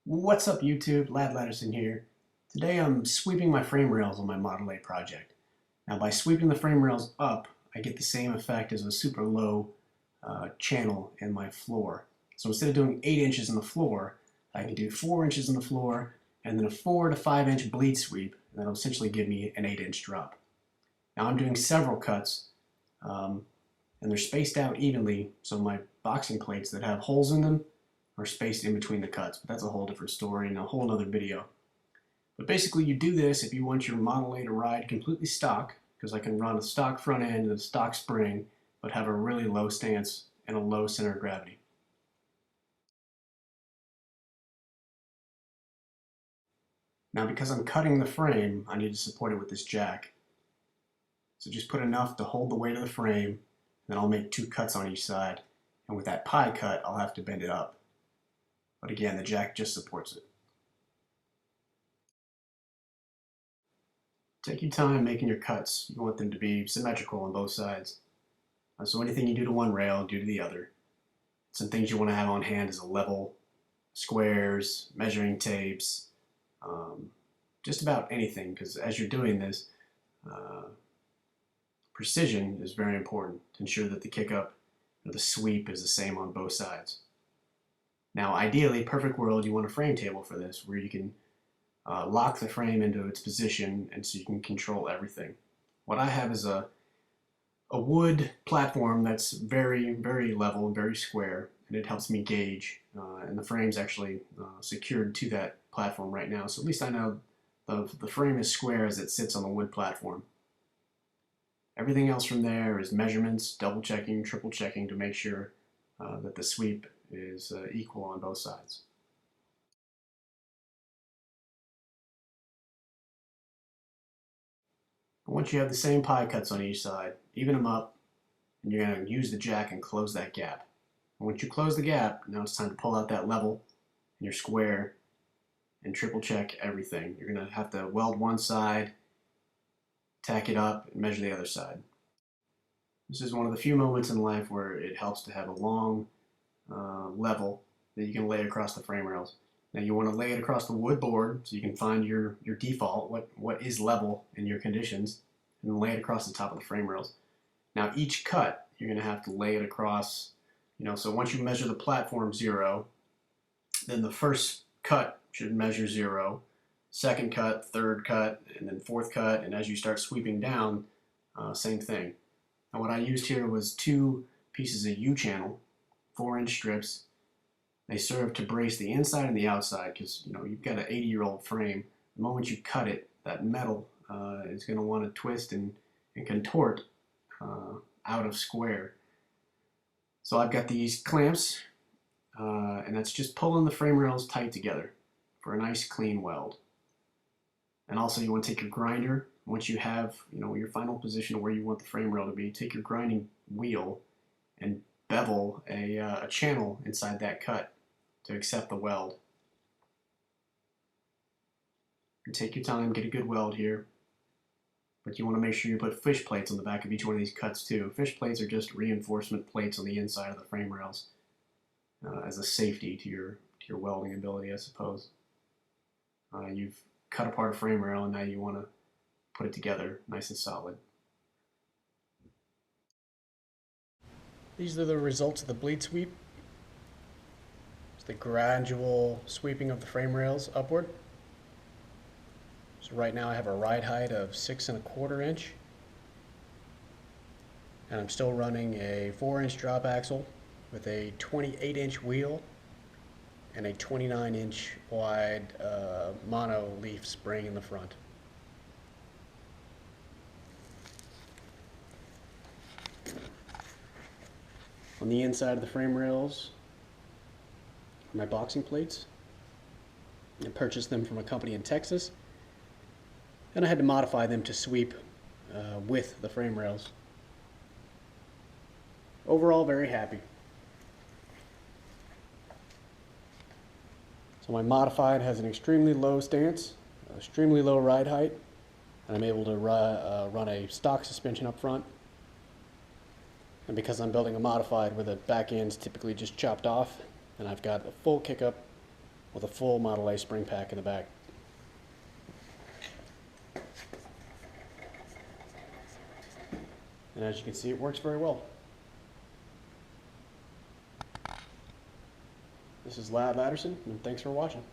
What's up YouTube? Lad Latterson here. Today I'm sweeping my frame rails on my Model A project. Now by sweeping the frame rails up, I get the same effect as a super low channel in my floor. So instead of doing 8 inches in the floor, I can do 4 inches in the floor and then a 4 to 5 inch bleed sweep, and that'll essentially give me an 8-inch drop. Now I'm doing several cuts and they're spaced out evenly, so my boxing plates that have holes in them are spaced in between the cuts, but that's a whole different story and a whole other video. But basically you do this if you want your Model A to ride completely stock, because I can run a stock front end and a stock spring, but have a really low stance and a low center of gravity. Now because I'm cutting the frame, I need to support it with this jack. So just put enough to hold the weight of the frame, and then I'll make 2 cuts on each side, and with that pie cut I'll have to bend it up. But again, the jack just supports it. Take your time making your cuts. You want them to be symmetrical on both sides. So anything you do to one rail, do to the other. Some things you want to have on hand is a level, squares, measuring tapes, just about anything, because as you're doing this, precision is very important to ensure that the kick up or the sweep is the same on both sides. Now ideally, perfect world, you want a frame table for this where you can lock the frame into its position and so you can control everything. What I have is a wood platform that's very, very level and very square, and it helps me gauge, and the frame's actually secured to that platform right now, so at least I know the frame is square as it sits on the wood platform. Everything else from there is measurements, double checking, triple checking to make sure that the sweep is equal on both sides. Once you have the same pie cuts on each side, even them up, and you're going to use the jack and close that gap. And once you close the gap, now it's time to pull out that level in your square and triple check everything. You're going to have to weld one side, tack it up, and measure the other side. This is one of the few moments in life where it helps to have a long level that you can lay across the frame rails. Now you want to lay it across the wood board so you can find your default, what is level in your conditions, and lay it across the top of the frame rails. Now each cut, you're going to have to lay it across, so once you measure the platform 0, then the first cut should measure 0, second cut, third cut, and then fourth cut, and as you start sweeping down, same thing. Now what I used here was 2 pieces of U-channel, 4-inch strips. They serve to brace the inside and the outside because you've got an 80-year-old frame. The moment you cut it, that metal is going to want to twist and contort out of square. So I've got these clamps, and that's just pulling the frame rails tight together for a nice clean weld. And also you want to take your grinder. Once you have your final position of where you want the frame rail to be, take your grinding wheel and bevel a channel inside that cut to accept the weld. And take your time, get a good weld here. But you want to make sure you put fish plates on the back of each one of these cuts too. Fish plates are just reinforcement plates on the inside of the frame rails as a safety to your welding ability, I suppose. You've cut apart a frame rail and now you want to put it together nice and solid. These are the results of the bleed sweep. It's the gradual sweeping of the frame rails upward. So right now I have a ride height of 6 1/4 inch. And I'm still running a 4-inch drop axle with a 28-inch wheel and a 29-inch wide mono leaf spring in the front. On the inside of the frame rails are my boxing plates. I purchased them from a company in Texas, and I had to modify them to sweep with the frame rails. Overall, very happy. So my modified has an extremely low stance, extremely low ride height, and I'm able to run a stock suspension up front. And because I'm building a modified where the back end's typically just chopped off, and I've got a full kick up with a full Model A spring pack in the back. And as you can see, it works very well. This is Lav Adderson, and thanks for watching.